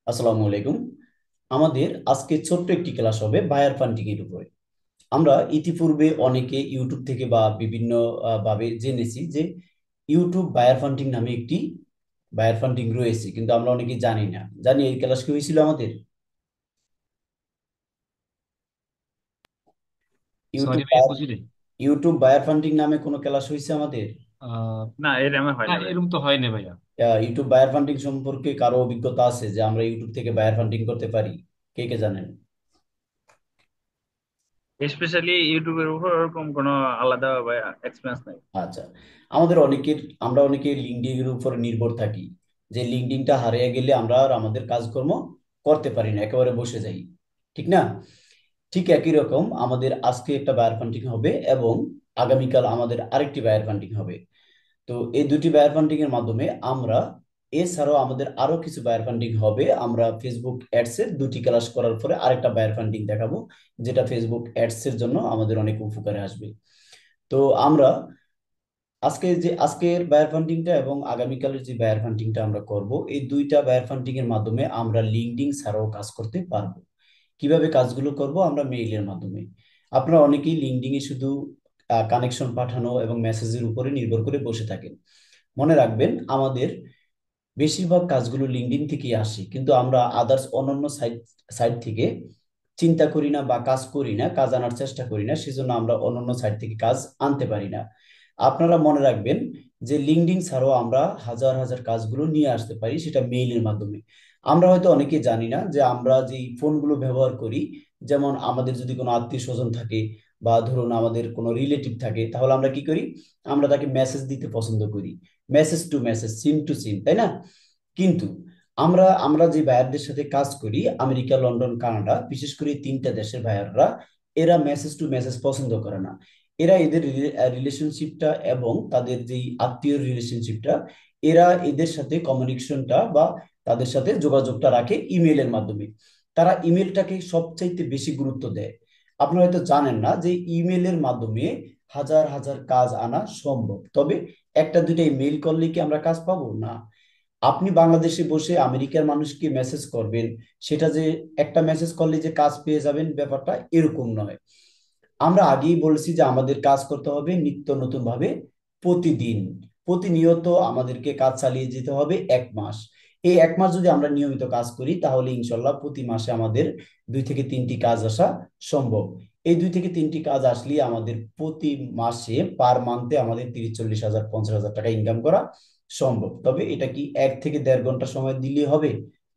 আসসালামু আলাইকুম। আমাদের আজকে ছোট্ট একটি ক্লাস হবে বায়ার ফান্ডিং এর উপরে। আমরা ইতিপূর্বে অনেকে ইউটিউব থেকে বা বিভিন্ন ভাবে জেনেছি যে ইউটিউব বায়ার ফান্ডিং নামে একটি বায়ার ফান্ডিং রয়েছে, কিন্তু আমরা অনেকে জানি না। জানি এই ক্লাস কি হয়েছিল আমাদের? সরি ইউটিউব ভাইয়া, বায়ার বুঝিনি। ইউটিউব বায়ার ফান্ডিং নামে কোনো ক্লাস হয়েছে আমাদের? না, এর আমার হয় না, না ভাই। এরকম তো হয় না ভাইয়া। ইউটিউব বায়ার ফান্ডিং সম্পর্কে কারো অভিজ্ঞতা আছে যে আমরা ইউটিউব থেকে বায়ার ফান্ডিং করতে পারি? কে কে জানেন? স্পেশালি ইউটিউবের উপর ওরকম কোনো আলাদা ভাইয়া এক্সপিরিয়েন্স নাই। আচ্ছা, আমাদের অনেকের আমরা অনেকে লিঙ্কডইন এর উপর নির্ভর থাকি, যে লিঙ্কডইনটা হারিয়ে গেলে আমরা আর আমাদের কাজকর্ম করতে পারি না, একেবারে বসে যাই। ঠিক না? ঠিক একই রকম আমাদের আজকে একটা বায়ার ফান্ডিং হবে এবং আগামীকাল আমাদের আরেকটি বায়ার ফান্ডিং হবে। তো এই দুটি বায়ার ফান্ডিং এর মাধ্যমে আমরা, এছাড়াও আমাদের আরো কিছু বায়ার ফান্ডিং হবে। আমরা ফেসবুক অ্যাডস এর দুটি ক্লাস করার পরে আরেকটা বায়ার ফান্ডিং দেখাবো, যেটা ফেসবুক অ্যাডস এর জন্য আমাদের অনেক উপকারে আসবে। তো আমরা আজকের বায়ার ফান্ডিংটা এবং আগামীকালের যে বায়ার ফান্ডিংটা আমরা করব, এই দুইটা বায়ার ফান্ডিং এর মাধ্যমে আমরা লিঙ্কডইন ছাড়াও কাজ করতে পারবো। কিভাবে কাজগুলো করব? আমরা মেইলের মাধ্যমে। আপনারা অনেকেই লিঙ্কডইন এ শুধু কানেকশন পাঠানো এবং মেসেজের উপরে নির্ভর করে বসে থাকেন। মনে রাখবেন, আমাদের বেশিরভাগ কাজগুলো লিঙ্কডইন থেকেই আসে, কিন্তু আমরা আদার্স অন্যান্য সাইট সাইট থেকে চিন্তা করি না বা কাজ করি না, কাজ আনার চেষ্টা করি না, সেজন্য আমরা অন্যান্য সাইট থেকে কাজ আনতে পারি না। আপনারা মনে রাখবেন যে লিঙ্কডইন ছাড়াও আমরা হাজার হাজার কাজগুলো নিয়ে আসতে পারি, সেটা মেইলের মাধ্যমে। আমরা হয়তো অনেকে জানি না যে আমরা যে ফোনগুলো ব্যবহার করি, যেমন আমাদের যদি কোনো আত্মীয় স্বজন থাকে বা ধরুন আমাদের কোনো রিলেটিভ থাকে, তাহলে আমরা কি করি? আমরা তাকে মেসেজ দিতে পছন্দ করি, message to message, SIM to SIM, তাই না? কিন্তু আমরা আমরা যে বায়ারদের সাথে কাজ করি, আমেরিকা, লন্ডন, কানাডা, বিশেষ করে এই তিনটা দেশের বায়াররা, এরা মেসেজ টু মেসেজ পছন্দ করে না। এরা এদের রিলেশনশিপটা এবং তাদের যেই আত্মীয় রিলেশনশিপটা, এরা এদের সাথে কমিউনিকেশনটা বা তাদের সাথে যোগাযোগটা রাখে ইমেলের মাধ্যমে। তারা ইমেলটাকে সবচাইতে বেশি গুরুত্ব দেয়। আপনারা হয়তো জানেন না যে ইমেলের মাধ্যমে হাজার হাজার কাজ আনা সম্ভব, তবে একটা দুইটা ইমেল করলে কি আমরা কাজ পাবো? না। আপনি বাংলাদেশে বসে আমেরিকার মানুষকে মেসেজ করবেন, সেটা যে একটা মেসেজ করলে যে কাজ পেয়ে যাবেন, ব্যাপারটা এরকম নয়। আমরা আগেই বলেছি যে আমাদের কাজ করতে হবে নিত্য নতুন ভাবে, প্রতিদিন, প্রতিনিয়ত আমাদেরকে কাজ চালিয়ে যেতে হবে 1 মাস। এই 1 মাস যদি আমরা নিয়মিত কাজ করি, তাহলে ইনশাল্লাহ প্রতি মাসে আমাদের 2 থেকে 3টি কাজ আসা সম্ভব। এই 2 থেকে 3টি কাজ আসলে আমাদের প্রতি মাসে পার মান্থে আমাদের 30-40 হাজার, 50 হাজার টাকা ইনকাম করা সম্ভব। তবে এটা কি 1 থেকে 1.5 ঘন্টা সময় দিলে হবে?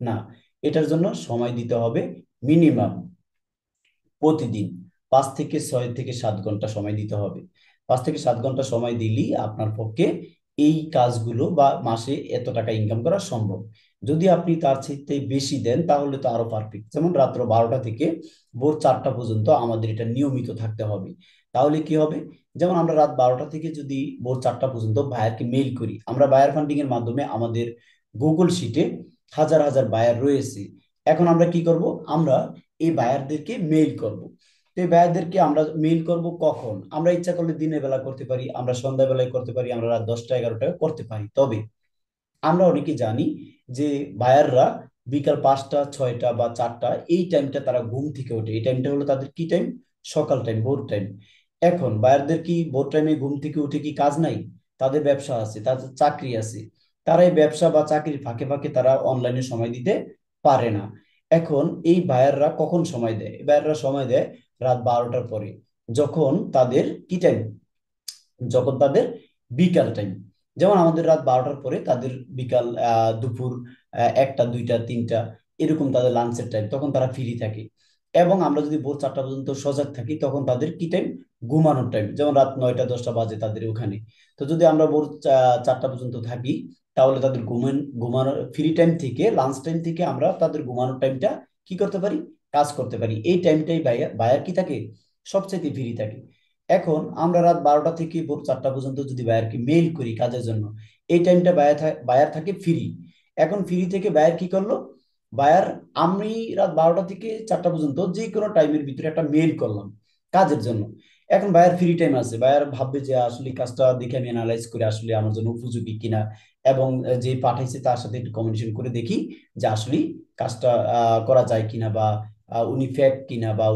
না, এটার জন্য সময় দিতে হবে মিনিমাম প্রতিদিন 5 থেকে 6 থেকে 7 ঘন্টা সময় দিতে হবে। 5 থেকে 7 ঘন্টা সময় দিলেই আপনার পক্ষে এই কাজগুলো বা মাসে এত টাকা ইনকাম করা সম্ভব। যদি আপনি তার চাইতে বেশি দেন, তাহলে তো আরো পারফেক্ট। যেমন রাত্র 12টা থেকে ভোর 4টা পর্যন্ত আমাদের এটা নিয়মিত থাকতে হবে। তাহলে কি হবে? যেমন আমরা রাত 12টা থেকে যদি ভোর 4টা পর্যন্ত বায়ারকে মেইল করি, আমরা বায়ার ফান্ডিং এর মাধ্যমে আমাদের গুগল শিটে হাজার হাজার বায়ার রয়েছে। এখন আমরা কি করব? আমরা এই বায়ারদেরকে মেইল করব। তো এই বায়ারদেরকে আমরা মেইল করব কখন? আমরা ইচ্ছা করলে দিনের বেলা করতে পারি, আমরা সন্ধ্যাবেলায় করতে পারি, আমরা রাত 10টা 11টায় করতে পারি। তবে আমরা অনেকে জানি যে বায়াররা বিকাল 5টা 6টা বা 4টা, এই টাইমটা তারা ঘুম থেকে ওঠে। এই টাইমটা হলো তাদের কি টাইম? সকাল টাইম, ভোর টাইম। এখন বায়ারদের কি ভোর টাইমে ঘুম থেকে উঠে কি কাজ নাই? তাদের ব্যবসা আছে, তাদের চাকরি আছে। তারা এই ব্যবসা বা চাকরির ফাঁকে ফাঁকে তারা অনলাইনে সময় দিতে পারে না। এখন এই বায়াররা কখন সময় দেয়? এই বায়াররা সময় দেয় রাত 12টার পরে, যখন তাদের কি টাইম? যখন তাদের বিকাল টাইম। যেমন আমাদের রাত 12টার পরে তাদের বিকাল, দুপুর 1টা 2টা 3টা, এরকম তাদের লাঞ্চের টাইম, তখন তারা ফ্রি থাকে। এবং আমরা যদি ভোর 4টা পর্যন্ত সজাগ থাকি, তখন তাদের কি টাইম? ঘুমানোর টাইম। যেমন রাত 9টা 10টা বাজে তাদের ওখানে। তো যদি আমরা ভোর 4টা পর্যন্ত থাকি, তাহলে তাদের ঘুমানো ফ্রি টাইম থেকে, লাঞ্চ টাইম থেকে আমরা তাদের ঘুমানোর টাইমটা কি করতে পারি? কাজ করতে পারি। এই টাইমটাই বায়ার বায়ার কি থাকে? সবচেয়ে ফ্রি থাকে। এখন আমরা রাত 12টা থেকে ভোর 4টা পর্যন্ত যদি বায়ারকে মেইল করি কাজের জন্য, এই টাইমটা বায়ার থাকে ফ্রি। এখন ফ্রি থেকে বায়ার কি করলো? বায়ার, আমি রাত 12টা থেকে 4টা পর্যন্ত যে কোনো টাইমের ভিতরে একটা মেইল করলাম কাজের জন্য। এখন বায়ার ফ্রি টাইম আছে, বায়ার ভাববে যে আসলে কাজটা দেখে আমি অ্যানালাইজ করে আসলে আমার জন্য উপযোগী কিনা, এবং যে পাঠাইছে তার সাথে একটু কমিউনিকেশন করে দেখি যে আসলে কাজটা করা যায় কিনা, বা উনি ফেক কিনা, বা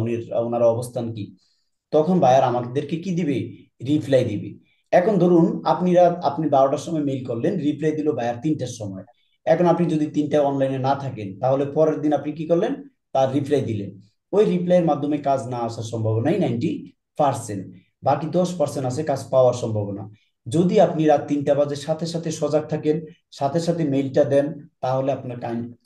ওনার অবস্থান কি। তখন বায়ার আমাদেরকে কি দিবে? রিপ্লাই দিবে। এখন ধরুন আপনি 12টার সময় মেইল করলেন, রিপ্লাই দিল বায়ার 3টার সময়। এখন আপনি যদি 3টায় অনলাইনে না থাকেন, তাহলে পরের দিন আপনি কি করলেন? তার রিপ্লাই দিলেন। ওই রিপ্লাইয়ের মাধ্যমে কাজ না আসার সম্ভাবনাই 90%। বাকি 10% আছে কাজ পাওয়ার সম্ভাবনা। যদি আপনি রাত 3টা বাজে সাথে সাথে সজাগ থাকেন, সাথে সাথে মেইলটা দেন, তাহলে আপনার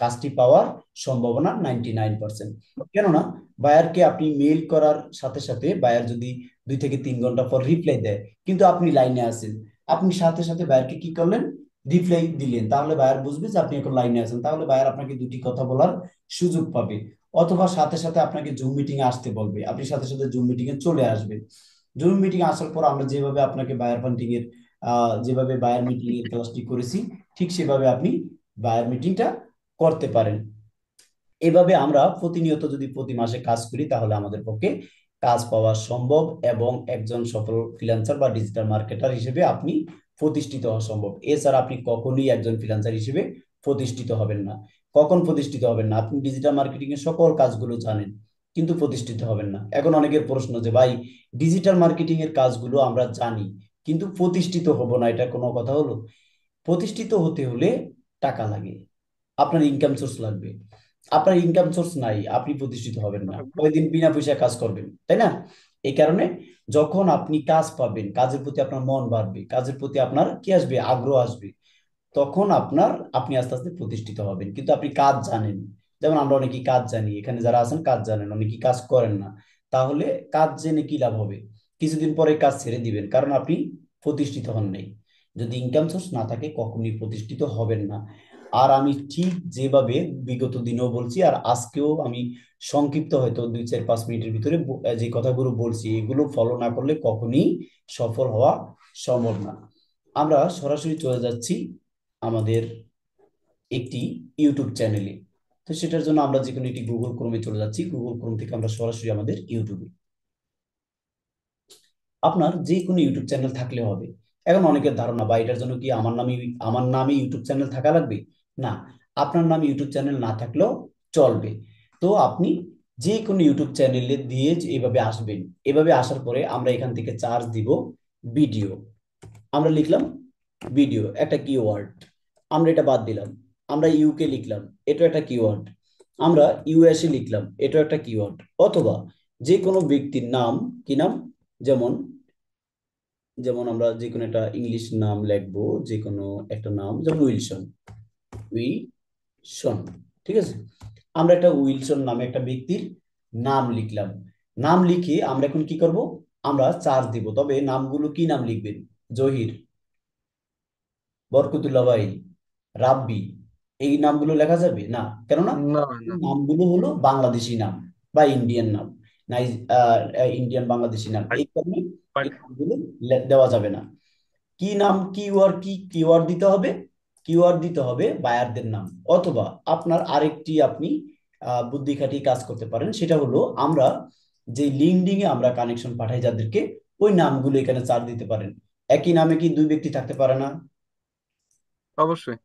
কাজটি পাওয়ার সম্ভাবনা 99%। কেননা বায়ারকে আপনি মেইল করার সাথে সাথে বায়ার যদি 2 থেকে 3 ঘন্টা পর রিপ্লাই দেয়, কিন্তু আপনি লাইনে আছেন, আপনি সাথে সাথে বায়ারকে কি করলেন? রিপ্লাই দিলেন, তাহলে বায়ার বুঝবে যে আপনি এখন লাইনে আছেন, তাহলে বায়ার আপনাকে দুটি কথা বলার সুযোগ পাবে। অথবা সাথে সাথে আপনাকে জুম মিটিং এ আসতে বলবে, আপনি সাথে সাথে জুম মিটিং এ চলে আসবেন। জুম মিটিং এ আসার পর আমরা যেভাবে আপনাকে বায়ার ফান্ডিং এর যেভাবে বায়ার মিটিং এর ক্লাসটি করেছি, ঠিক সেভাবে আপনি বায়ার মিটিংটা করতে পারেন। এভাবে আমরা প্রতিনিয়ত যদি প্রতি মাসে কাজ করি, তাহলে আমাদের পক্ষে কাজ পাওয়া সম্ভব, এবং একজন সফল ফ্রিল্যান্সার বা ডিজিটাল মার্কেটার হিসেবে আপনি প্রতিষ্ঠিত হওয়া সম্ভব। এছাড়া আপনি কখনোই একজন ফ্রিল্যান্সার হিসেবে প্রতিষ্ঠিত হবেন না। কখন প্রতিষ্ঠিত হবেন না? আপনি ডিজিটাল মার্কেটিং এর সকল কাজগুলো জানেন, কিন্তু প্রতিষ্ঠিত হবেন না। এখন অনেকের প্রশ্ন যে ভাই, ডিজিটাল মার্কেটিং এর কাজগুলো আমরা জানি, কিন্তু প্রতিষ্ঠিত হব না, এটা কোনো কথা হলো? প্রতিষ্ঠিত হতে হলে টাকা লাগে, আপনার ইনকাম সোর্স লাগবে। আপনার ইনকাম সোর্স নাই, আপনি প্রতিষ্ঠিত হবেন না। কয়দিন বিনা পয়সায় কাজ করবেন, তাই না? এই কারণে যখন আপনি কাজ পাবেন, কাজের প্রতি আপনার মন বাড়বে, কাজের প্রতি আপনার কি আসবে? আগ্রহ আসবে। তখন আপনি আস্তে আস্তে প্রতিষ্ঠিত হবেন। কিন্তু আপনি কাজ জানেন, যেমন আমরা অনেকেই কাজ জানি, এখানে যারা আছেন কাজ জানেন, অনেকেই কাজ করেন না। তাহলে কাজ জেনে কি লাভ হবে? কিছুদিন পরে কাজ ছেড়ে দিবেন, কারণ আপনি প্রতিষ্ঠিত হন নাই। যদি ইনকাম সোর্স না থাকে, কখনই প্রতিষ্ঠিত হবেন না। আর আমি ঠিক যেভাবে বিগত দিনেও বলছি, আর আজকেও আমি সংক্ষিপ্ত হয়তো 2-4-5 মিনিটের ভিতরে যে কথাগুলো বলছি, এগুলো ফলো না করলে কখনই সফল হওয়া সম্ভব না। আমরা সরাসরি চলে যাচ্ছি আমাদের একটি ইউটিউব চ্যানেলে। তো সেটার জন্য আমরা যে কোনো একটি গুগল ক্রোমে চলে যাচ্ছি, গুগল ক্রোম থেকে আমরা সরাসরি আমাদের ইউটিউবে। আপনার যে কোনো ইউটিউব চ্যানেল থাকলে হবে। এখন অনেকের ধারণা, বা এটার জন্য কি আমার নামে ইউটিউব চ্যানেল থাকা লাগবে? না, আপনার নামে ইউটিউব চ্যানেল না থাকলেও চলবে। তো আপনি যে কোনো ইউটিউব চ্যানেলে দিয়ে এভাবে আসবেন। এভাবে আসার পরে আমরা এখান থেকে চার্জ দিব ভিডিও। আমরা লিখলাম ভিডিও, একটা কিওয়ার্ড। আমরা এটা বাদ দিলাম। আমরা ইউকে লিখলাম, এটা একটা কিওয়ার্ড। আমরা ইউএসএ লিখলাম, এটা একটা কিওয়ার্ড। অথবা যে কোনো ব্যক্তির নাম, কি নাম? যেমন যেমন আমরা যে কোনো একটা ইংলিশ নাম লিখবো, যে কোনো একটা নাম, যেমন উইলসন। উইলসন, ঠিক আছে। আমরা একটা উইলসন নামে একটা ব্যক্তির নাম লিখলাম। নাম লিখে আমরা এখন কি করব? আমরা চার্জ দিব। তবে নামগুলো কি নাম লিখবেন? জহির, বরকতুল্লাহ ভাই, রাব্বি, এই নামগুলো লেখা যাবে না। কেননা না এই না নামগুলো হলো বাংলাদেশি নাম বা ইন্ডিয়ান নাম, নাই ইন্ডিয়ান বাংলাদেশি নাম, বাট এই কারণে বাট এই নামগুলো দেওয়া যাবে না। কি নাম, কিওয়ার্ড দিতে হবে? কিওয়ার্ড দিতে হবে বায়ারদের নাম। অথবা আপনার আরেকটি আপনি বুদ্ধি খাটিয়ে কাজ করতে পারেন, সেটা হলো আমরা যে লিঙ্কডিন এ আমরা কানেকশন পাঠাই যাদেরকে, ওই নামগুলো এখানে চার দিতে পারেন। একই নামে কি দুই ব্যক্তি থাকতে পারে না? অবশ্যই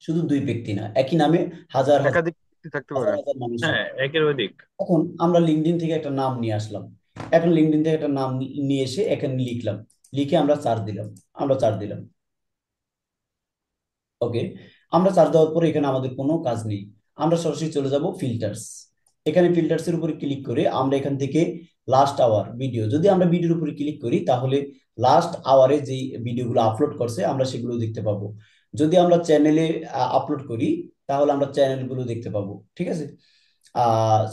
শুধু দুই ব্যক্তি না, একই নামে হাজার হাজার একাধিক ব্যক্তি থাকতে হাজার পারে। হাজার মানুষ হ্যাঁ, থাকতে। একের অধিক। এখন আমরা লিঙ্কডইন থেকে একটা নাম নিয়ে আসলাম। এখন লিঙ্কডইন থেকে একটা নাম নিয়ে এসে এখানে লিখলাম। লিখে আমরা চার্জ দিলাম। আমরা চার্জ দিলাম। ওকে। আমরা চার্জ দেওয়ার পরে এখানে আমাদের কোনো কাজ নেই। আমরা সরাসরি চলে যাব ফিল্টার্স। এখানে ফিল্টার্স এর উপরে ক্লিক করে আমরা এখান থেকে লাস্ট আওয়ার ভিডিও, যদি আমরা ভিডিওর উপরে ক্লিক করি, তাহলে লাস্ট আওয়ারে যে ভিডিওগুলো আপলোড করছে আমরা সেগুলো দেখতে পাবো। যদি আমরা চ্যানেলে আপলোড করি, তাহলে আমরা চ্যানেলগুলো দেখতে পাবো, ঠিক আছে।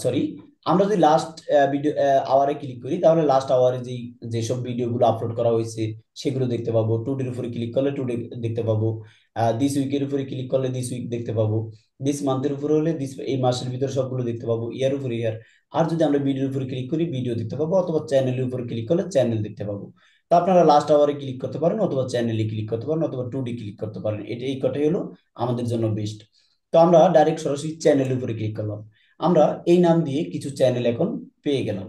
সরি, আমরা যদি লাস্ট ভিডিও আওয়ারে ক্লিক করি, তাহলে লাস্ট আওয়ারে যেসব ভিডিওগুলো আপলোড করা হয়েছে সেগুলো দেখতে পাবো। টুডের উপরে ক্লিক করলে টুডে দেখতে পাবো। দিস উইকের উপরে ক্লিক করলে দিস উইক দেখতে পাবো। দিস মান্থের উপরে হলে এই মাসের ভিতরে সবগুলো দেখতে পাবো, ইয়ার উপরে ইয়ার। আর যদি আমরা ভিডিওর উপরে ক্লিক করি, ভিডিও দেখতে পাবো। অথবা চ্যানেলের উপরে ক্লিক করলে চ্যানেল দেখতে পাবো। তো আপনারা লাস্ট আওয়ারে ক্লিক করতে পারেন, অথবা চ্যানেলে ক্লিক করতে পারেন, অথবা টুডে ক্লিক করতে পারেন। এই কটাই হলো আমাদের জন্য বেস্ট। তো আমরা ডাইরেক্ট সরাসরি চ্যানেলের উপরে ক্লিক করলাম। আমরা এই নাম দিয়ে কিছু চ্যানেল এখন পেয়ে গেলাম।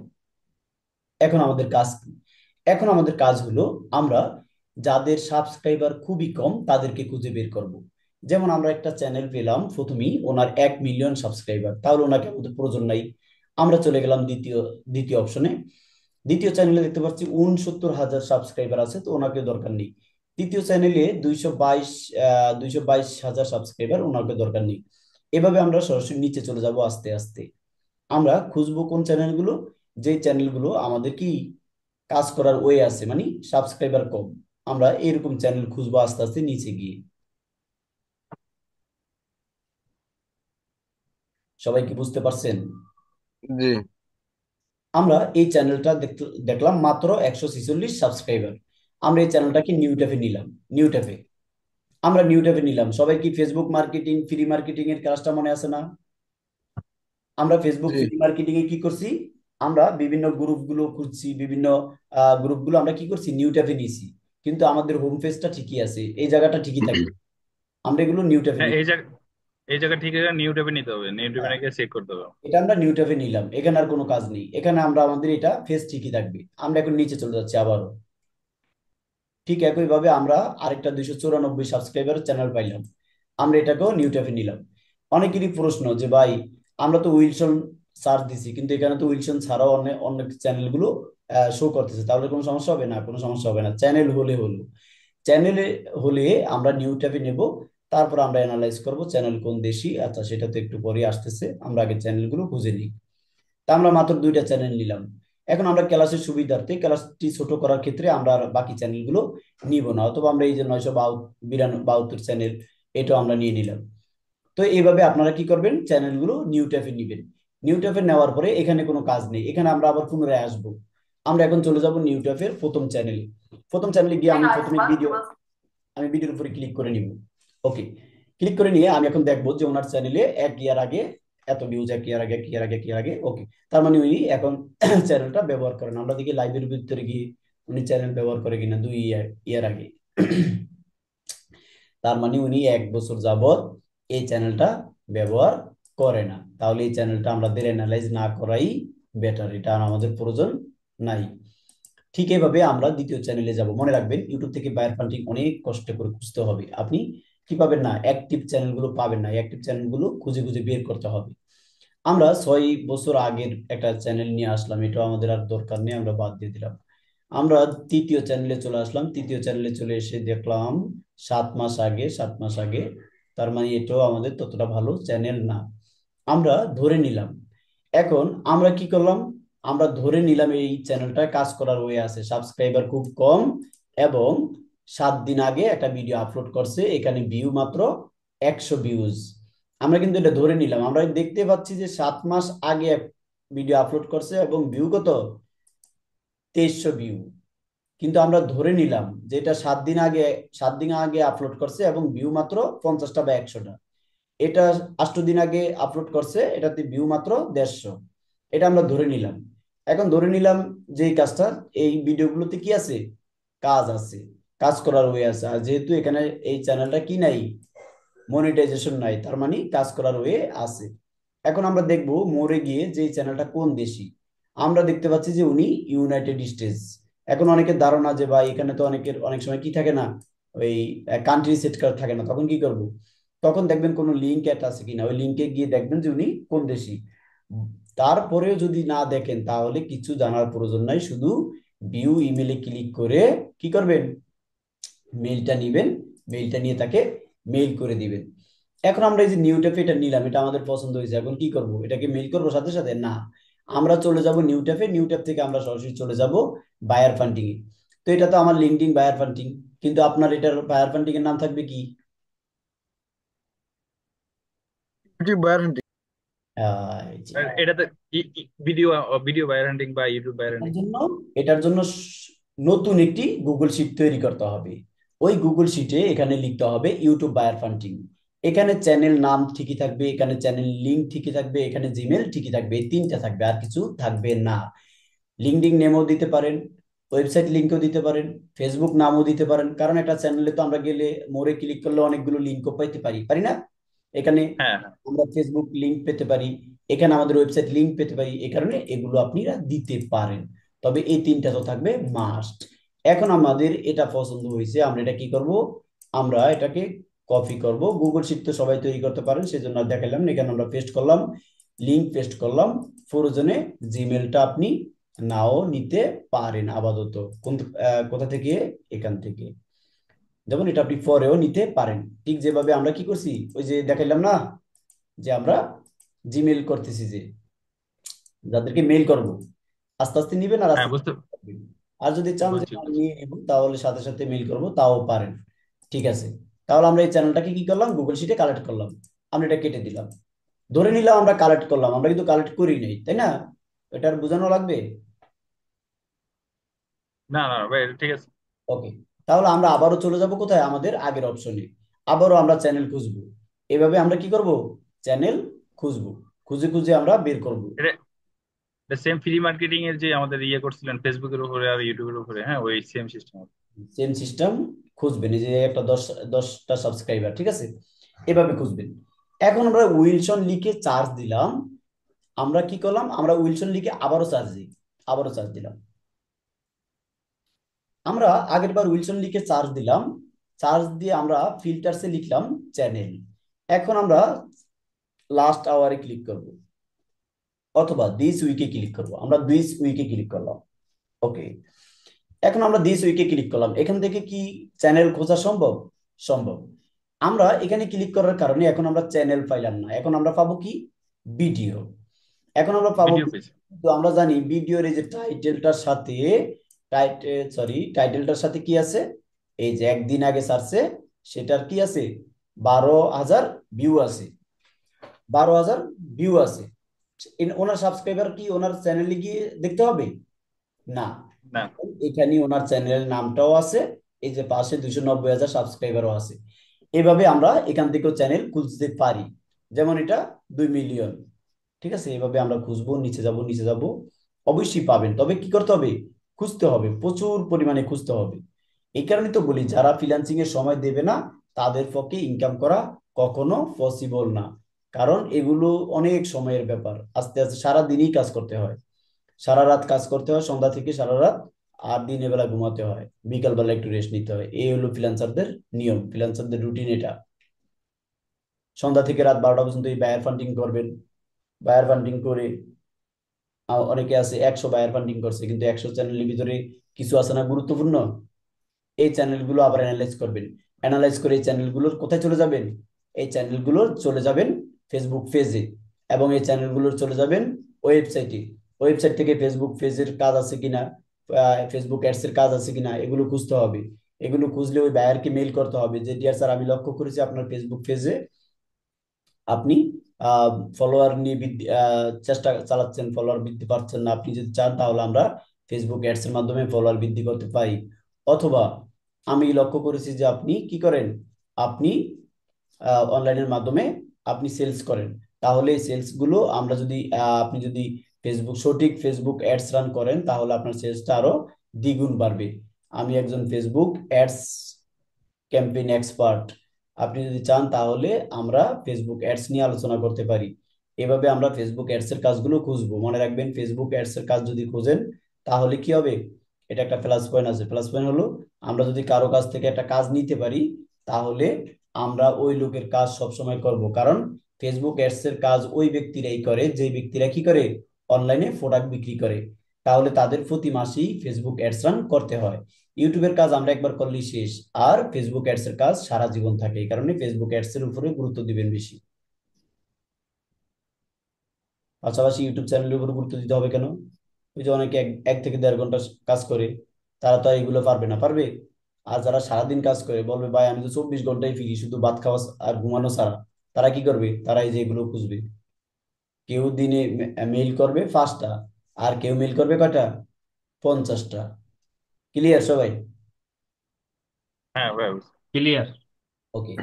এখন আমাদের কাজ কি? এখন আমাদের কাজ হলো আমরা যাদের সাবস্ক্রাইবার খুবই কম তাদেরকে খুঁজে বের করব। যেমন আমরা একটা চ্যানেল পেলাম, প্রথমেই ওনার 1 মিলিয়ন সাবস্ক্রাইবার, তাহলে ওনাকে আমাদের প্রয়োজন নাই। আমরা চলে গেলাম দ্বিতীয় দ্বিতীয় অপশনে। দ্বিতীয় চ্যানেলে দেখতে পাচ্ছি 69,000 সাবস্ক্রাইবার আছে, তো ওনাকে দরকার নেই। তৃতীয় চ্যানেলে 222,000 সাবস্ক্রাইবার, ওনাকে দরকার নেই। এভাবে আমরা সরাসরি নিচে চলে যাব আস্তে আস্তে। আমরা খুঁজবো কোন চ্যানেলগুলো, যে চ্যানেলগুলো আমাদের কি কাজ করার ওয়ে আছে, মানে সাবস্ক্রাইবার কম। আমরা এরকম চ্যানেল খুঁজবো আস্তে আস্তে নিচে গিয়ে। সবাই কি বুঝতে পারছেন? জি আমরা এই চ্যানেলটা দেখলাম মাত্র 146 সাবস্ক্রাইবার। আমরা এই চ্যানেলটাকে নিউ ট্যাবে নিলাম। নিউ ট্যাবে আমরা নিউ ট্যাবে নিলাম। সবাই কি ফেসবুক মার্কেটিং, ফ্রি মার্কেটিং এর কাজটা মনে আছে না? আমরা ফেসবুক জি ফ্রি মার্কেটিং এ কি করছি? আমরা বিভিন্ন গ্রুপগুলো খুঁজছি, বিভিন্ন গ্রুপগুলো আমরা কি করছি, নিউ ট্যাবে নিয়েছি। কিন্তু আমাদের হোম পেজটা ঠিকই আছে, এই জায়গাটা ঠিকই থাকবে। আমরা এগুলো নিউ ট্যাবে হ্যাঁ, নিই। এই জায়গা ঠিক আছে, নিউ ট্যাবে নিতে হবে, নিউ ট্যাবে হ্যাঁ, নিয়ে চেক করতে হবে। এটা আমরা নিউ ট্যাবে নিলাম, এখানে আর কোনো কাজ নেই। এখানে আমরা আমাদের এটা ফেজ ঠিকই থাকবে। আমরা এখন নিচে চলে যাচ্ছি আবারও। ঠিক একইভাবে আমরা আরেকটা 294 সাবস্ক্রাইবার চ্যানেল পাইলাম, আমরা এটাকেও নিউ ট্যাবে নিলাম। অনেকেরই প্রশ্ন যে ভাই, আমরা তো উইলসন সার্চ দিছি, কিন্তু এখানে তো উইলসন ছাড়াও অনেক অনেক চ্যানেলগুলো শো করতেছে, তাহলে কোনো সমস্যা হবে না? কোনো সমস্যা হবে না, চ্যানেল হলে হলো। চ্যানেলে হলে আমরা নিউ ট্যাবে নেব, তারপর আমরা অ্যানালাইজ করব চ্যানেল কোন দেশি। আচ্ছা, সেটা তো একটু পরে আসতেছে, আমরা আগে চ্যানেলগুলো খুঁজে নিই। তা আমরা মাত্র দুইটা চ্যানেল নিলাম। এখন আমরা ক্লাসের সুবিধার্থে ক্লাসটি ছোট করার ক্ষেত্রে আমরা আর বাকি চ্যানেলগুলো নিব না, অথবা আমরা এই যে 972 চ্যানেল, এটাও আমরা নিয়ে নিলাম। তো এইভাবে আপনারা কি করবেন, চ্যানেলগুলো নিউ ট্যাবে নিবেন। নিউ ট্যাবে নেওয়ার পরে এখানে কোনো কাজ নেই, এখানে আমরা আবার পুনরায় আসবো। আমরা এখন চলে যাব নিউ ট্যাবের প্রথম চ্যানেলে। প্রথম চ্যানেলে গিয়ে আমি ভিডিওর উপরে ক্লিক করে নিব। ওকে, ক্লিক করে নিয়ে আমি এখন দেখবো যে ওনার চ্যানেলে 1 ইয়ার আগে এত ভিউজ, 1 ইয়ার আগে, 1 ইয়ার আগে, 1 ইয়ার আগে। ওকে, তার মানে উনি এখন চ্যানেলটা ব্যবহার করেন। আমরা দেখি লাইভের ভিতরে গিয়ে উনি চ্যানেল ব্যবহার করে কিনা 2 ইয়ার আগে। তার মানে উনি 1 বছর যাবত এই চ্যানেলটা ব্যবহার করে না। তাহলে এই চ্যানেলটা আমাদের অ্যানালাইজ না করাই বেটার, এটা আর আমাদের প্রয়োজন নাই। ঠিক এইভাবে আমরা দ্বিতীয় চ্যানেলে যাব। মনে রাখবেন, ইউটিউব থেকে বায়ার ফান্ডিং অনেক কষ্ট করে খুঁজতে হবে। আপনি কি পাবেন না, অ্যাক্টিভ চ্যানেলগুলো পাবেন না। অ্যাক্টিভ চ্যানেলগুলো খুঁজে খুঁজে বের করতে হবে। আমরা 6 বছর আগের একটা চ্যানেল নিয়ে আসলাম, এটা আমাদের আর দরকার নেই, আমরা বাদ দিয়ে দিলাম। আমরা তৃতীয় চ্যানেলে চলে আসলাম। তৃতীয় চ্যানেলে চলে এসে দেখলাম 7 মাস আগে, 7 মাস আগে। তার মানে এটাও আমাদের ততটা ভালো চ্যানেল না, আমরা ধরে নিলাম। এখন আমরা কি করলাম, আমরা ধরে নিলাম এই চ্যানেলটা কাজ করার ওয়ে আছে, সাবস্ক্রাইবার খুব কম, এবং 7 দিন আগে একটা ভিডিও আপলোড করছে, এখানে ভিউ মাত্র 100 ভিউজ। আমরা কিন্তু এটা ধরে নিলাম, আমরা দেখতে পাচ্ছি যে 7 মাস আগে ভিডিও আপলোড করছে এবং ভিউ কত, 2300 ভিউ। কিন্তু আমরা ধরে নিলাম যে এটা 7 দিন আগে আপলোড করছে এবং ভিউ মাত্র 50টা বা 100টা। এটা 8 দিন আগে আপলোড করছে, এটাতে ভিউ মাত্র 150। এটা আমরা ধরে নিলাম। এখন ধরে নিলাম যে এই কাজটা, এই ভিডিওগুলোতে কি আছে, কাজ আছে, কাজ করার ওয়ে আছে। আর যেহেতু এখানে এই চ্যানেলটা কি নাই, মনিটাইজেশন নাই, তার মানে কাজ করার ওয়ে আছে। এখন আমরা দেখব মোরে গিয়ে যে এই চ্যানেলটা কোন দেশি। আমরা দেখতে পাচ্ছি যে উনি ইউনাইটেড স্টেটস। এখন অনেকের ধারণা যে ভাই, এখানে তো অনেকের অনেক সময় কি থাকে না, ওই কান্ট্রি সেট করা থাকে না, তখন কি করব, তখন দেখবেন কোনো লিঙ্ক অ্যাড আছে কিনা, ওই লিঙ্কে গিয়ে দেখবেন যে উনি কোন দেশি। তারপরেও যদি না দেখেন তাহলে কিছু জানার প্রয়োজন নাই, শুধু ভিউ ইমেলে ক্লিক করে কি করবেন, মেইলটা নিবেন, মেইলটা নিয়ে তাকে মেইল করে দিবেন। এখন আমরা এই যে নিউ ট্যাপে এটা নিলাম, এটা আমাদের পছন্দ হয়েছে, এখন কি করব, এটাকে মেইল করবো সাথে সাথে না, আমরা চলে যাব নিউ ট্যাপে। নিউ ট্যাপ থেকে আমরা সরাসরি চলে যাব বায়ার ফান্ডিং এ। তো এটা তো আমার লিঙ্কডইন বায়ার ফান্ডিং, কিন্তু আপনার এটার বায়ার ফান্ডিং এর নাম থাকবে কি? ইউটিউব বায়ার হান্টিং। এই যে আর এটাতে ভিডিও ভিডিও বায়ার হান্টিং বা ইউটিউব বায়ার এটার হান্টিং। জন্য এটার জন্য নতুন একটি গুগল শিট তৈরি করতে হবে। ওই গুগল শিটে এখানে লিখতে হবে ইউটিউব বায়ার ফান্ডিং। এখানে চ্যানেল নাম ঠিকই থাকবে, এখানে চ্যানেল লিংক ঠিকই থাকবে, এখানে জিমেল ঠিকই থাকবে, এই তিনটা থাকবে, আর কিছু থাকবে না। লিঙ্কডিন নেমও দিতে পারেন, ওয়েবসাইট লিঙ্কও দিতে পারেন, ফেসবুক নামও দিতে পারেন, কারণ একটা চ্যানেলে তো আমরা গেলে মোড়ে ক্লিক করলে অনেকগুলো লিঙ্কও পাইতে পারি, পারি না? এখানে হ্যাঁ, হ্যাঁ। আমরা ফেসবুক লিংক পেতে পারি, এখানে আমাদের ওয়েবসাইট লিংক পেতে পারি, এই কারণে এগুলো আপনারা দিতে পারেন। তবে এই তিনটা তো থাকবে মাস্ট। এখন আমাদের এটা পছন্দ হয়েছে, আমরা এটা কি করব, আমরা এটাকে কপি করব। গুগল শিট তো সবাই তৈরি করতে পারেন, সেজন্য আর দেখালাম না। এখানে আমরা পেস্ট করলাম, লিংক পেস্ট করলাম। প্রয়োজনে জিমেলটা আপনি নাও নিতে পারেন আপাতত। কোন কোথা থেকে? এখান থেকে। যেমন এটা আপনি পরেও নিতে পারেন, ঠিক যেভাবে আমরা কি করছি, ওই যে দেখাইলাম না, যে আমরা জিমেল করতেছি, যে যাদেরকে মেইল করব, আস্তে আস্তে নিবেন আর হ্যাঁ, আস্তে আস্তে করবেন। আর যদি চান যে বুঝছি না, বুঝছি। নিয়ে নিব, তাহলে সাথে সাথে মেইল করব, তাও পারেন। ঠিক আছে, তাহলে আমরা এই চ্যানেলটাকে কি করলাম, গুগল শিটে কালেক্ট করলাম। আমরা এটা কেটে দিলাম, ধরে নিলাম আমরা কালেক্ট করলাম, আমরা কিন্তু কালেক্ট করি নাই, তাই না? এটা আর বোঝানো লাগবে? না না ভাই, এটা ঠিক আছে। ওকে, তাহলে আমরা আবারও চলে যাব কোথায়, আমাদের আগের অপশনে। আবারও আমরা চ্যানেল খুঁজবো। এভাবে আমরা কি করব, চ্যানেল খুঁজবো, খুঁজে খুঁজে আমরা বের করব। এটা সেম ফ্রি মার্কেটিং এর যে আমাদের ইয়ে করছিলেন ফেসবুকের উপরে আর ইউটিউবের উপরে, হ্যাঁ ওই সেম সিস্টেম। সেম সিস্টেম খুঁজবেন, এই যে একটা 10টা সাবস্ক্রাইবার, ঠিক আছে, এভাবে খুঁজবেন। এখন আমরা উইলসন লিখে চার্জ দিলাম। আমরা কি করলাম, আমরা উইলসন লিখে আবারও চার্জ দিই, আবারও চার্জ দিলাম। আমরা আগের বার উইলসন লিখে চার্জ দিলাম, চার্জ দিয়ে আমরা ফিল্টারসে লিখলাম চ্যানেল। এখন আমরা লাস্ট আওয়ারে ক্লিক করব, অথবা দিস উইকে ক্লিক করব। আমরা দিস উইকে ক্লিক করলাম। ওকে, এখন আমরা দিস উইকে ক্লিক করলাম। এখান থেকে কি চ্যানেল খোঁজা সম্ভব? সম্ভব। আমরা এখানে ক্লিক করার কারণে এখন আমরা চ্যানেল পাইলাম না, এখন আমরা পাবো কি, ভিডিও। এখন আমরা পাবো ভিডিও কি? পেয়েছি। তো আমরা জানি ভিডিওর এই যে টাইটেলটার সাথে, টাইটেলটার সাথে কি আছে, এই যে একদিন আগে সারছে, সেটার কি আছে, 12,000 ভিউ আছে, 12,000 ভিউ আছে। ওনার সাবস্ক্রাইবার কি ওনার চ্যানেলে গিয়ে দেখতে হবে? না, না এখানে ওনার চ্যানেলের নামটাও আছে, এই যে পাশে 290,000 সাবস্ক্রাইবারও আছে। এভাবে আমরা এখান থেকেও চ্যানেল খুঁজতে পারি। যেমন এটা 2 মিলিয়ন। ঠিক আছে, এভাবে আমরা খুঁজবো, নিচে যাব, নিচে যাব, অবশ্যই পাবেন। তবে কি করতে হবে, খুঁজতে হবে, প্রচুর পরিমাণে খুঁজতে হবে। এই কারণে তো বলি, যারা ফ্রিল্যান্সিং এর সময় দেবে না, তাদের পক্ষে ইনকাম করা কখনো পসিবল না। কারণ এগুলো অনেক সময়ের ব্যাপার, আস্তে আস্তে সারা দিনই কাজ করতে হয়, সারা রাত কাজ করতে হয়, সন্ধ্যা থেকে সারা রাত। আর দিনের বেলা ঘুমাতে হয়, বিকাল বেলা একটু রেস্ট নিতে হয়। এই হলো ফ্রিল্যান্সারদের নিয়ম, ফ্রিল্যান্সারদের রুটিন এটা। সন্ধ্যা থেকে রাত 12টা পর্যন্ত এই বায়ার ফান্ডিং করবেন। বায়ার ফান্ডিং করে অনেকে আছে 100 বায়ার ফান্ডিং করছে, কিন্তু 100 চ্যানেলের ভিতরে কিছু আছে না গুরুত্বপূর্ণ, এই চ্যানেলগুলো আবার অ্যানালাইজ করবেন। অ্যানালাইজ করে এই চ্যানেলগুলোর কোথায় চলে যাবেন, এই চ্যানেলগুলোর চলে যাবেন ফেসবুক পেজে, এবং এই চ্যানেলগুলোর চলে যাবেন ওয়েবসাইটে। ওয়েবসাইট থেকে ফেসবুক পেজের কাজ আছে কিনা, ফেসবুক অ্যাডস এর কাজ আছে কিনা, এগুলো খুঁজতে হবে। এগুলো খুঁজলে ওই বায়ারকে মেইল করতে হবে যে, ডিয়ার স্যার, আমি লক্ষ্য করেছি আপনার ফেসবুক পেজে আপনি ফলোয়ার নিয়ে চেষ্টা চালাচ্ছেন, ফলোয়ার বৃদ্ধি পাচ্ছেন না। আপনি যদি চান তাহলে আমরা ফেসবুক অ্যাডস এর মাধ্যমে ফলোয়ার বৃদ্ধি করতে পারি। অথবা আমি লক্ষ্য করেছি যে আপনি কি করেন, আপনি অনলাইনের মাধ্যমে আপনি সেলস করেন। তাহলে এই সেলস গুলো আমরা যদি আপনি যদি সঠিক ফেসবুক অ্যাডস রান করেন, তাহলে আপনার সেলসটা আরো দ্বিগুণ বাড়বে। আমি একজন ফেসবুক অ্যাডস ক্যাম্পেইন এক্সপার্ট। আপনি যদি চান তাহলে আমরা ফেসবুক অ্যাডস নিয়ে আলোচনা করতে পারি। এভাবে আমরা ফেসবুক অ্যাডস এর কাজগুলো খুঁজবো। মনে রাখবেন, ফেসবুক অ্যাডস এর কাজ যদি খোঁজেন, তাহলে কি হবে, এটা একটা প্লাস পয়েন্ট আছে। প্লাস পয়েন্ট হলো, আমরা যদি কারো কাছ থেকে একটা কাজ নিতে পারি, তাহলে আমরা ওই লোকের কাজ সব সময় করব। কারণ ফেসবুক অ্যাডস এর কাজ ওই ব্যক্তিরাই করে, যে ব্যক্তিরা কি করে, অনলাইনে প্রোডাক্ট বিক্রি করে। তাহলে তাদের প্রতি মাসেই ফেসবুক অ্যাডস রান করতে হয়। ইউটিউবের কাজ আমরা একবার করলেই শেষ। আর ফেসবুক অ্যাডস এর কাজ সারা জীবন থাকে, এই কারণে ফেসবুক অ্যাডস এর উপরে গুরুত্ব দিবেন বেশি। পাশাপাশি ইউটিউব চ্যানেলের উপর গুরুত্ব দিতে হবে কেন? ওই যে অনেকে 1 থেকে 1.5 ঘন্টা কাজ করে, তারা তো আর এগুলো পারবে না, পারবে? আর যারা সারাদিন কাজ করে বলবে, ভাই আমি তো 24 ঘন্টায় ফিরি শুধু ভাত খাওয়া আর ঘুমানো ছাড়া, তারা কি করবে, তারা এই যে এগুলো খুঁজবে। কেউ দিনে মেইল করবে 5টা, আর কেউ মেইল করবে কয়টা, 50টা। ক্লিয়ার সবাই? হ্যাঁ ভাই, ক্লিয়ার। ওকে,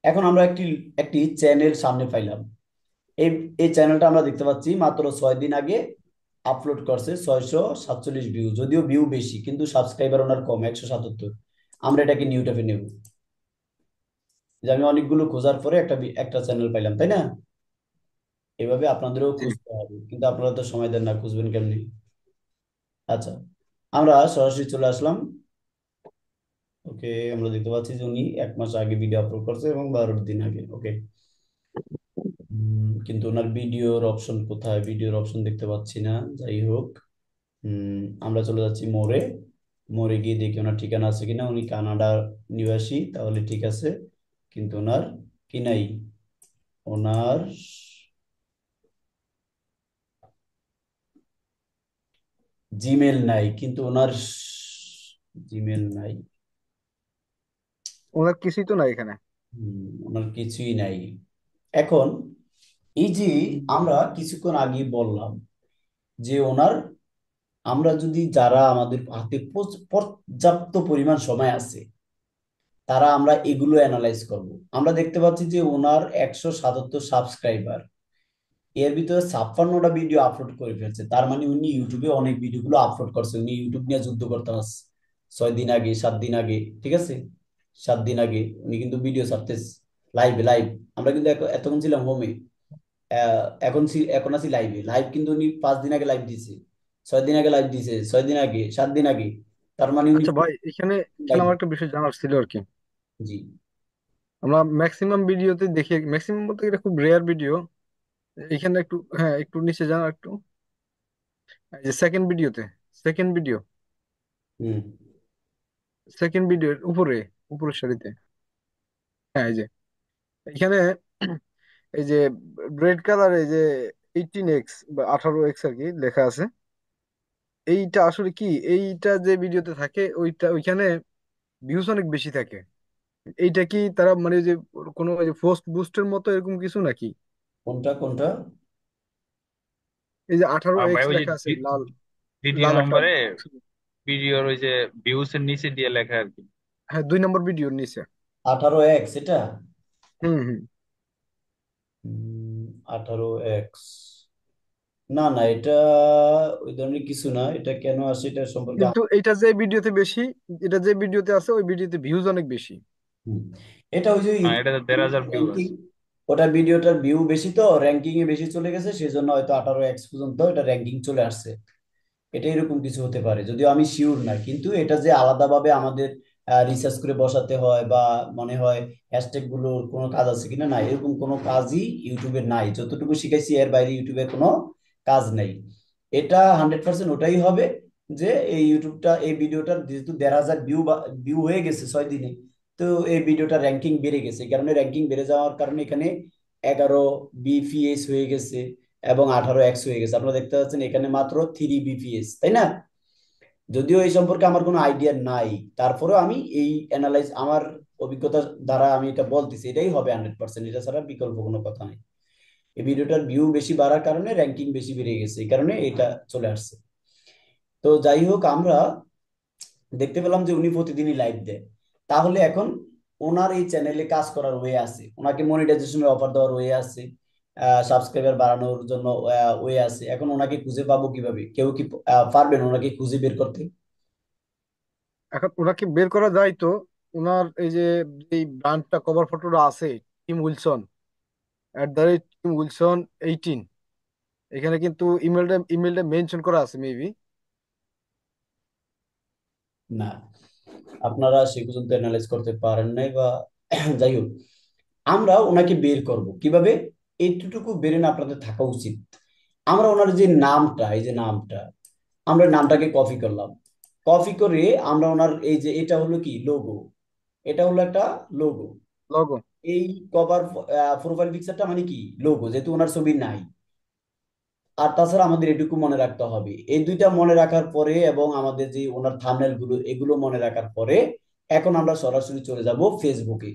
এখন আমরা একটি একটি চ্যানেল সামনে পাইলাম। এই এই চ্যানেলটা আমরা দেখতে পাচ্ছি মাত্র 6 দিন আগে আপলোড করছে, 647 ভিউ। যদিও ভিউ বেশি, কিন্তু সাবস্ক্রাইবার ওনার কম, 177। আমরা এটাকে নিউ ট্যাবে নেব, যে আমি অনেকগুলো খোঁজার পরে একটা চ্যানেল পাইলাম, তাই না? এভাবে আপনাদেরও জি। খুঁজতে হবে, কিন্তু আপনারা তো সময় দেন না, খুঁজবেন কেমনি? আচ্ছা, আমরা সরাসরি চলে আসলাম। ওকে, আমরা দেখতে পাচ্ছি যে উনি 1 মাস আগে ভিডিও আপলোড করছে এবং 12 দিন আগে। ওকে, কিন্তু ওনার ভিডিওর অপশন কোথায়? ভিডিওর অপশন দেখতে পাচ্ছি না। যাই হোক, আমরা চলে যাচ্ছি মোরে। মোরে গিয়ে দেখি ওনার ঠিকানা আছে কিনা। উনি কানাডা নিবাসী, তাহলে ঠিক আছে। কিন্তু ওনার কি নাই? ওনার জিমেল নাই, কিন্তু ওনার জিমেল নাই। ওনার কিছুই তো নাই এখানে। ওনার কিছুই নাই। এখন এই যে আমরা কিছুক্ষণ আগে বললাম যে ওনার, আমরা যদি যারা আমাদের হাতে পর্যাপ্ত পরিমাণ সময় আছে, তারা আমরা এগুলো অ্যানালাইজ করব। আমরা দেখতে পাচ্ছি যে ওনার 177 সাবস্ক্রাইবার, এর ভিতরে 56টা ভিডিও আপলোড করে ফেলছে। তার মানে উনি ইউটিউবে অনেক ভিডিওগুলো আপলোড করছে। উনি ইউটিউব নিয়ে যুদ্ধ করতে আসছে 6 দিন আগে, 7 দিন আগে, ঠিক আছে, 7 দিন আগে উনি কিন্তু ভিডিও ছাড়তেছে লাইভে। লাইভ, আমরা কিন্তু এতক্ষণ ছিলাম হোমে, এখন আছি লাইভে। লাইভ কিন্তু উনি 5 দিন আগে লাইভ দিছে, 6 দিন আগে লাইভ দিছে, 6 দিন আগে, 7 দিন আগে। তার মানে উনি আচ্ছা ভাই, এখানে এখানে লাইভ। আমার একটা বিষয় জানার ছিল আর কি। জি। আমরা ম্যাক্সিমাম ভিডিওতে দেখি, ম্যাক্সিমাম বলতে এটা খুব রেয়ার ভিডিও। এখানে একটু, হ্যাঁ একটু নিচে যান একটু। এই যে সেকেন্ড ভিডিওতে, সেকেন্ড ভিডিও, হুম। সেকেন্ড ভিডিওর উপরে, উপরের সারিতে, হ্যাঁ এই যে এখানে এই যে রেড কালার, এই যে 18x বা 18x আর কি লেখা আছে। এইটা আসলে কি? এইটা যে ভিডিওতে থাকে ওইটা, ওইখানে ভিউজ অনেক বেশি থাকে। এইটা কি তারা মানে যে কোনো পোস্ট বুস্টের মতো এরকম কিছু নাকি? কোনটা কোনটা? এই যে আঠারো ভাই এক্স ওই যে লেখা আছে লাল, দ্বিতীয় লাল একটা। নম্বরে ভিডিওর ওই যে ভিউস এর নিচে দিয়ে লেখা আর কি। হ্যাঁ, 2 নম্বর ভিডিওর নিচে। 18x এটা? হুম হুম। 18x? না না, এটা ওই ধরনের কিছু না। এটা কেন আসে এটা সম্পর্কে কিন্তু এটা যে ভিডিওতে বেশি, এটা যে ভিডিওতে আছে ওই ভিডিওতে ভিউজ অনেক বেশি। হুম, এটা ওই যে এটা 1,500 ভিউ র্যাঙ্কিং, আছে। ওটা ভিডিওটার ভিউ বেশি তো র্যাঙ্কিং এ বেশি চলে গেছে, সেজন্য হয়তো 18x পর্যন্ত এটা র্যাঙ্কিং চলে আসছে। এটা এরকম কিছু হতে পারে, যদিও আমি শিওর না। কিন্তু এটা যে আলাদাভাবে আমাদের রিসার্চ করে বসাতে হয় বা মনে হয় হ্যাশট্যাগ গুলোর কোনো কাজ আছে কিনা, না, এরকম কোনো কাজই ইউটিউবে নাই। যতটুকু শিখাইছি এর বাইরে ইউটিউবের কোনো কাজ নেই। এটা 100% ওটাই হবে যে এই ইউটিউবটা, এই ভিডিওটার যেহেতু 1,500 ভিউ ভিউ হয়ে গেছে 6 দিনে, তো এই ভিডিওটা র্যাঙ্কিং বেড়ে গেছে। এই কারণে র্যাঙ্কিং বেড়ে যাওয়ার কারণে এখানে 11 বিপিএস হয়ে গেছে এবং 18x হয়ে গেছে। আপনারা দেখতে পাচ্ছেন এখানে মাত্র 3 বিপিএস, তাই না? যদিও এই সম্পর্কে আমার কোনো আইডিয়া নাই, তারপরেও আমি এই অ্যানালাইজ, আমার অভিজ্ঞতা দ্বারা আমি এটা বলতেছি, এটাই হবে 100%। এটা ছাড়া বিকল্প কোনো কথা নেই। এই ভিডিওটার ভিউ বেশি বাড়ার কারণে র্যাঙ্কিং বেশি বেড়ে গেছে, এই কারণে এটা চলে আসছে। তো যাই হোক, আমরা দেখতে পেলাম যে উনি প্রতিদিনই লাইভ দেয়। তাহলে এখন ওনার এই চ্যানেলে কাজ করার ওয়ে আছে, ওনাকে মনিটাইজেশনের অফার দেওয়ার ওয়ে আছে, সাবস্ক্রাইবার বাড়ানোর জন্য ওয়ে আছে। এখন ওনাকে খুঁজে পাবো কিভাবে? কেউ কি পারবেন ওনাকে খুঁজে বের করতে? এখন ওনাকে বের করা যায় তো। ওনার এই যে এই ব্র্যান্ডটা কভার ফটোটা আছে, টিম উইলসন, @টিম উইলসন 18, এখানে কিন্তু ইমেলটা মেনশন করা আছে মেবি। না, আপনারা সে পর্যন্ত অ্যানালাইজ করতে পারেন নাই বা যাই হোক, আমরা ওনাকে বের করব কিভাবে? এইটুকু বেরেন আপনাদের থাকা উচিত। আমরা ওনার যে নামটা, এই যে নামটা, আমরা নামটাকে কপি করলাম। কপি করে আমরা ওনার এই যে, এটা হলো কি লোগো, এটা হলো একটা লোগো। লগো। এই কভার প্রোফাইল পিকচারটা মানে কি লোগো, যেহেতু ওনার ছবি নাই। আর তাছাড়া আমাদের এটুকু মনে রাখতে হবে, এই দুইটা মনে রাখার পরে এবং আমাদের যে ওনার থাম্বনেল গুলো এগুলো মনে রাখার পরে, এখন আমরা সরাসরি চলে যাব ফেসবুকে।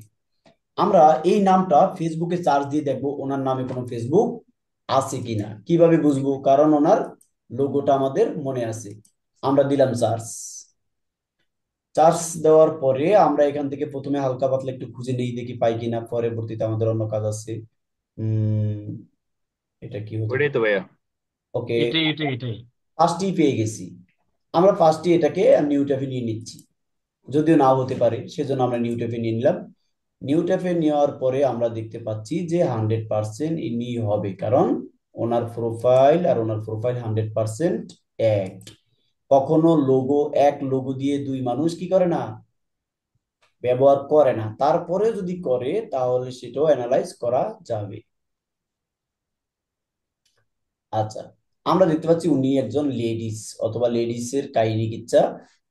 আমরা এই নামটা ফেসবুকে সার্চ দিয়ে দেখবো ওনার নামে কোনো ফেসবুক আছে কিনা। কিভাবে বুঝবো? কারণ ওনার লোগোটা আমাদের মনে আছে। আমরা দিলাম সার্চ। সার্চ দেওয়ার পরে আমরা এখান থেকে প্রথমে হালকা পাতলা একটু খুঁজে নিই, দেখি পাই কিনা। পরবর্তীতে আমাদের অন্য কাজ আছে। উম এটা কি হতে ওইটাই পারে? তো ভাইয়া। ওকে, এটাই এটাই এটাই। ফার্স্টই পেয়ে গেছি। আমরা ফার্স্টই এটাকে নিউ ট্যাবে নিয়ে নিচ্ছি, যদিও নাও হতে পারে, সেজন্য আমরা নিউ ট্যাবে নিয়ে নিলাম। নিউ ট্যাবে নেওয়ার পরে আমরা দেখতে পাচ্ছি যে 100% ইনি হবে, কারণ ওনার প্রোফাইল আর ওনার প্রোফাইল 100% এক। কখনো লোগো, এক লোগো দিয়ে দুই মানুষ কি করে না, ব্যবহার করে না। তারপরে যদি করে তাহলে সেটাও অ্যানালাইজ করা যাবে। আচ্ছা, আমরা দেখতে পাচ্ছি উনি একজন লেডিস অথবা লেডিস এর কাহিনী কিচ্ছা।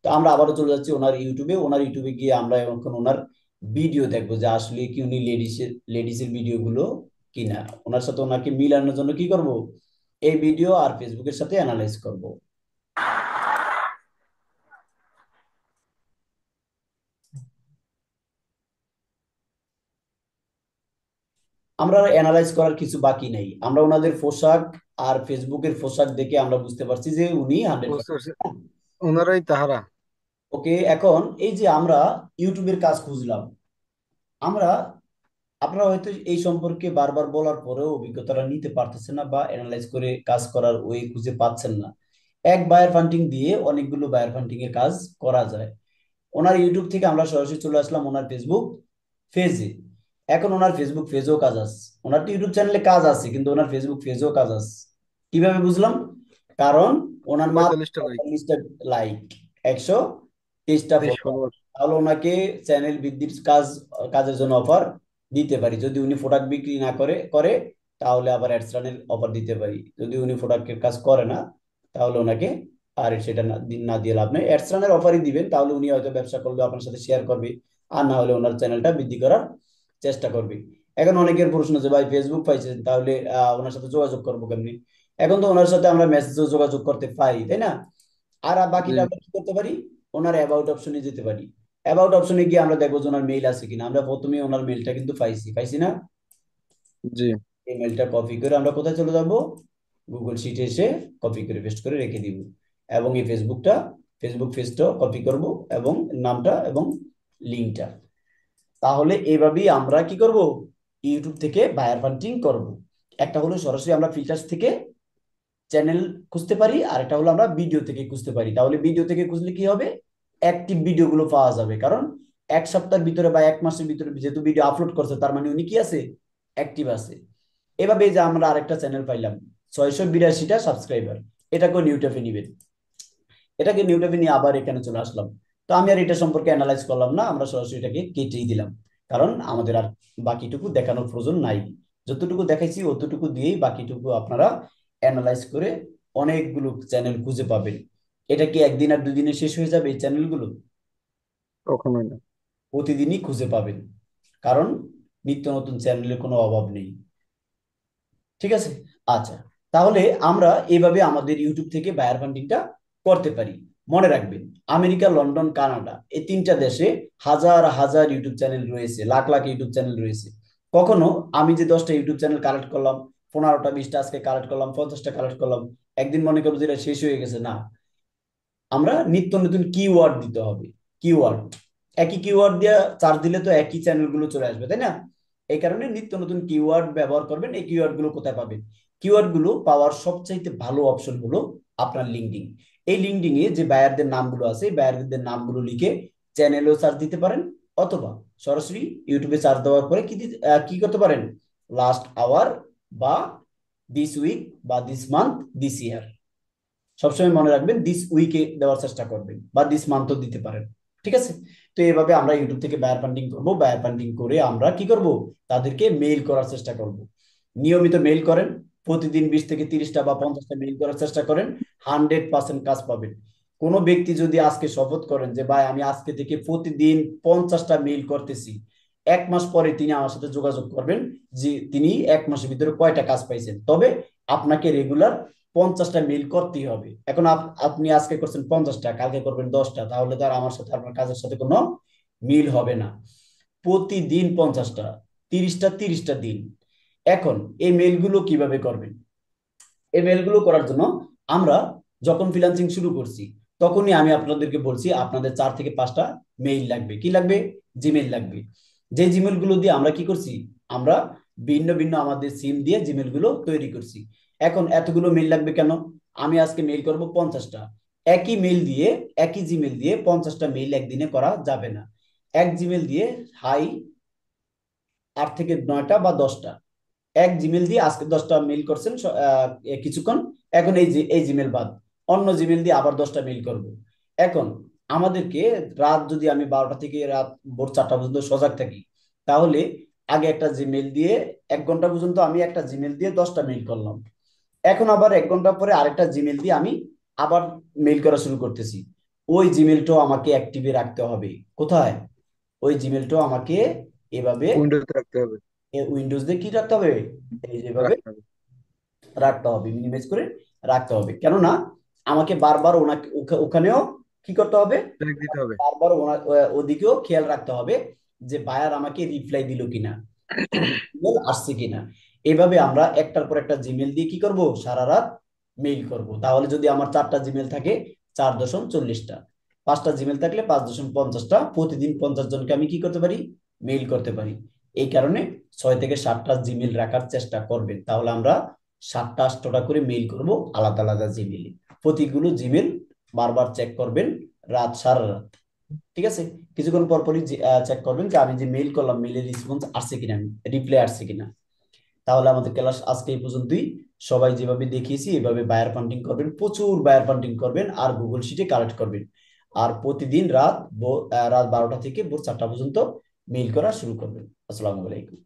তো আমরা আবারও চলে যাচ্ছি ওনার ইউটিউবে। ওনার ইউটিউবে গিয়ে আমরা এখন ওনার ভিডিও দেখবো যে আসলে কি উনি লেডিস এর ভিডিও গুলো কিনা। ওনার সাথে ওনাকে মিলানোর জন্য কি করব, এই ভিডিও আর ফেসবুকের সাথে অ্যানালাইজ করব। আমরা অ্যানালাইজ করার কিছু বাকি নেই, আমরা ওনাদের পোশাক আর ফেসবুকের পোশাক দেখে আমরা বুঝতে পারছি যে উনি হান্ড্রেড। বুঝতে পারছি, ওনারাই তাহারা। ওকে, এখন এই যে আমরা ইউটিউবের কাজ খুঁজলাম, আমরা, আপনারা হয়তো এই সম্পর্কে বারবার বলার পরেও অভিজ্ঞতাটা নিতে পারতেছেন না বা অ্যানালাইজ করে কাজ করার ওই খুঁজে পাচ্ছেন না। এক বায়ার ফান্ডিং দিয়ে অনেকগুলো বায়ার ফান্ডিং এর কাজ করা যায়। ওনার ইউটিউব থেকে আমরা সরাসরি চলে আসলাম ওনার ফেসবুক পেজে। এখন ওনার ফেসবুক পেজেও কাজ আছে, ওনার তো ইউটিউব চ্যানেলে কাজ আছে কিন্তু ওনার ফেসবুক পেজেও কাজ আছে। কিভাবে বুঝলাম? কারণ ওনার মাত্র 45টা লাইক, 45টা লাইক, 123টা 23 ফলোয়ার। ফলোয়ার। তাহলে ওনাকে চ্যানেল বৃদ্ধির কাজের জন্য অফার দিতে পারি। যদি উনি প্রোডাক্ট বিক্রি না করে করে তাহলে আবার অ্যাডস রানের অফার দিতে পারি। যদি উনি প্রোডাক্টের কাজ করে না তাহলে ওনাকে আর সেটা না দিয়ে লাভ নেই, অ্যাডস রানের অফারই দিবেন। তাহলে উনি হয়তো ব্যবসা করবে, আপনার সাথে শেয়ার করবে, আর না হলে ওনার চ্যানেলটা বৃদ্ধি করার চেষ্টা করবে। এখন অনেকের প্রশ্ন যে ভাই ফেসবুক পাইছেন তাহলে ওনার সাথে যোগাযোগ করবো কেমনি? এখন তো ওনার সাথে আমরা মেসেজে যোগাযোগ করতে পারি, তাই না? আর জি বাকিটা আমরা কি করতে পারি, ওনার অ্যাবাউট অপশনে যেতে পারি। অ্যাবাউট অপশনে গিয়ে আমরা দেখবো যে ওনার মেইল আছে কিনা। আমরা প্রথমে ওনার মেইলটা কিন্তু পাইছি, পাইছি না? জি। এই মেইলটা কপি করে আমরা কোথায় চলে যাব, গুগল শিটে এসে কপি করে পেস্ট করে রেখে দিব। এবং এই ফেসবুক পেজটা কপি করব এবং নামটা এবং লিঙ্কটা। তাহলে এইভাবেই আমরা কি করব, ইউটিউব থেকে বায়ার ফান্ডিং করব। একটা হলো সরাসরি আমরা ফিল্টার্স থেকে চ্যানেল খুঁজতে পারি, আর একটা হলো আমরা ভিডিও থেকে খুঁজতে পারি। তাহলে ভিডিও থেকে খুঁজলে কি হবে, অ্যাক্টিভ ভিডিও গুলো পাওয়া যাবে। কারণ এক সপ্তাহের ভিতরে বা এক মাসের ভিতরে যেহেতু ভিডিও আপলোড করছে তার মানে উনি কি আছে, অ্যাক্টিভ আছে। এভাবে যে আমরা আরেকটা চ্যানেল পাইলাম 682টা সাবস্ক্রাইবার, এটাকে নিউট্যাপে নিবেন। এটাকে নিউট্যাপে নিয়ে আবার এখানে চলে আসলাম। তো আমি আর এটা সম্পর্কে অ্যানালাইজ করলাম না, আমরা সরাসরি এটাকে কেটেই দিলাম। কারণ আমাদের আর বাকিটুকু দেখানোর প্রয়োজন নাই। যতটুকু দেখাইছি অতটুকু দিয়েই বাকিটুকু আপনারা অ্যানালাইজ করে অনেকগুলো চ্যানেল খুঁজে পাবেন। এটা কি একদিন আর 2 দিনে শেষ হয়ে যাবে এই চ্যানেলগুলো? কখনোই না। প্রতিদিনই খুঁজে পাবেন, কারণ নিত্য নতুন চ্যানেলের কোনো অভাব নেই। ঠিক আছে। আচ্ছা, তাহলে আমরা এইভাবে আমাদের ইউটিউব থেকে বায়ার ফান্ডিংটা করতে পারি। মনে রাখবেন, আমেরিকা, লন্ডন, কানাডা, এই 3টা দেশে হাজার হাজার ইউটিউব চ্যানেল রয়েছে, লাখ লাখ ইউটিউব চ্যানেল রয়েছে। কখনো আমি যে 10টা ইউটিউব চ্যানেল কালেক্ট করলাম, 15টা 20টা আজকে কালেক্ট করলাম, 50টা কালেক্ট করলাম, একদিন মনে করবো যে এটা শেষ হয়ে গেছে না। আমরা নিত্য নতুন কিওয়ার্ড দিতে হবে। কিওয়ার্ড, একই কিওয়ার্ড দিয়ে চার্জ দিলে তো একই চ্যানেলগুলো চলে আসবে, তাই না? এই কারণে নিত্য নতুন কিওয়ার্ড ব্যবহার করবেন। এই কিওয়ার্ড গুলো কোথায় পাবেন? কিওয়ার্ড গুলো পাওয়ার সবচাইতে ভালো অপশন হলো আপনার লিঙ্কডিন। এই লিঙ্কডিন এ যে বায়ারদের নামগুলো আছে, এই বায়ারদের নামগুলো লিখে চ্যানেলেও সার্চ দিতে পারেন, অথবা সরাসরি ইউটিউবে সার্চ দেওয়ার পরে কি করতে পারেন, লাস্ট আওয়ার বা দিস উইক বা দিস মান্থ, দিস ইয়ার, সবসময় মনে রাখবেন দিস উইকে দেওয়ার চেষ্টা করবেন, বা দিস মান্থও দিতে পারেন। ঠিক আছে। তো এইভাবে আমরা ইউটিউব থেকে বায়ার ফান্ডিং করব। বায়ার ফান্ডিং করে আমরা কি করব, তাদেরকে মেইল করার চেষ্টা করব। নিয়মিত মেইল করেন, প্রতিদিন 20 থেকে 30টা বা 50টা মেইল করার চেষ্টা করেন, 100% কাজ পাবেন। কোনো ব্যক্তি যদি আজকে শপথ করেন যে ভাই আমি আজকে থেকে প্রতিদিন 50টা মেইল করতেছি, 1 মাস পরে তিনি আমার সাথে যোগাযোগ করবেন যে তিনি 1 মাসের ভিতরে কয়টা কাজ পাইছেন। তবে আপনাকে রেগুলার 50টা মেইল করতেই হবে। এখন আপনি আজকে করছেন 50টা, কালকে করবেন 10টা, তাহলে তো আর আমার সাথে আপনার কাজের সাথে কোনো মিল হবে না। প্রতিদিন 50টা, 30টা দিন। এখন এই মেইলগুলো কিভাবে করবেন? এই মেইলগুলো করার জন্য আমরা যখন ফ্রিল্যান্সিং শুরু করছি তখনই আমি আপনাদেরকে বলছি আপনাদের 4 থেকে 5টা মেইল লাগবে। কি লাগবে? জিমেইল লাগবে। যে জিমেইল গুলো দিয়ে আমরা কি করছি, আমরা ভিন্ন ভিন্ন আমাদের সিম দিয়ে জিমেইল গুলো তৈরি করছি। এখন এতগুলো মেইল লাগবে কেন? আমি আজকে মেইল করব 50টা। একই মেইল দিয়ে, একই জিমেইল দিয়ে 50টা মেইল একদিনে করা যাবে না। এক জিমেইল দিয়ে হাই 8 থেকে 9টা বা 10টা, এক জিমেল দিয়ে আজকে 10টা মেইল করছেন কিছুক্ষণ, এখন এই জিমেল বাদ, অন্য জিমেল দিয়ে আবার 10টা মেইল করব। এখন আমাদেরকে রাত যদি আমি 12টা থেকে রাত ভোর 4টা পর্যন্ত সজাগ থাকি, তাহলে আগে একটা জিমেল দিয়ে 1 ঘন্টা পর্যন্ত আমি একটা জিমেল দিয়ে 10টা মেইল করলাম। এখন আবার 1 ঘন্টা পরে আরেকটা জিমেল দিয়ে আমি আবার মেইল করা শুরু করতেছি। ওই জিমেলটাও আমাকে অ্যাক্টিভে রাখতে হবে। কোথায়? ওই জিমেলটাও আমাকে এভাবে উইন্ডোতে রাখতে হবে। উইন্ডোজ দিয়ে কি রাখতে হবে, এই যেভাবে রাখতে হবে। রাখতে হবে, মিনিমাইজ করে রাখতে হবে। কেননা আমাকে বারবার ওনাকে ওখানেও কি করতে হবে, চেক দিতে হবে। বারবার ওদিকেও খেয়াল রাখতে হবে যে বায়ার আমাকে রিপ্লাই দিল কিনা, ইমেল আসছে কিনা। এভাবে আমরা একটার পর একটা জিমেল দিয়ে কি করব, সারা রাত মেইল করব। তাহলে যদি আমার 4টা জিমেল থাকে, 4.40টা, 5টা জিমেল থাকলে 5.50টা, প্রতিদিন 50 জনকে আমি কি করতে পারি, মেইল করতে পারি। এই কারণে 6 থেকে 7টা জিমেল রাখার চেষ্টা করবেন। তাহলে আমরা 7টা 8টা করে মেইল করব আলাদা আলাদা জিমেলে। প্রতিগুলো জিমেল বারবার চেক করবেন, সারা রাত। ঠিক আছে? কিছুক্ষণ পর পরই চেক করবেন যে আমি যে মেইল করলাম, মেইলের রেসপন্স আসছে কিনা, রিপ্লাই আসছে কিনা। তাহলে আমাদের ক্লাস আজকে এই পর্যন্তই। সবাই যেভাবে দেখিয়েছি এভাবে বায়ার ফান্ডিং করবেন, প্রচুর বায়ার ফান্ডিং করবেন, আর গুগল শিটে কালেক্ট করবেন। আর প্রতিদিন রাত 12টা থেকে ভোর 4টা পর্যন্ত মেইল করা শুরু করবেন। আসসালামু আলাইকুম।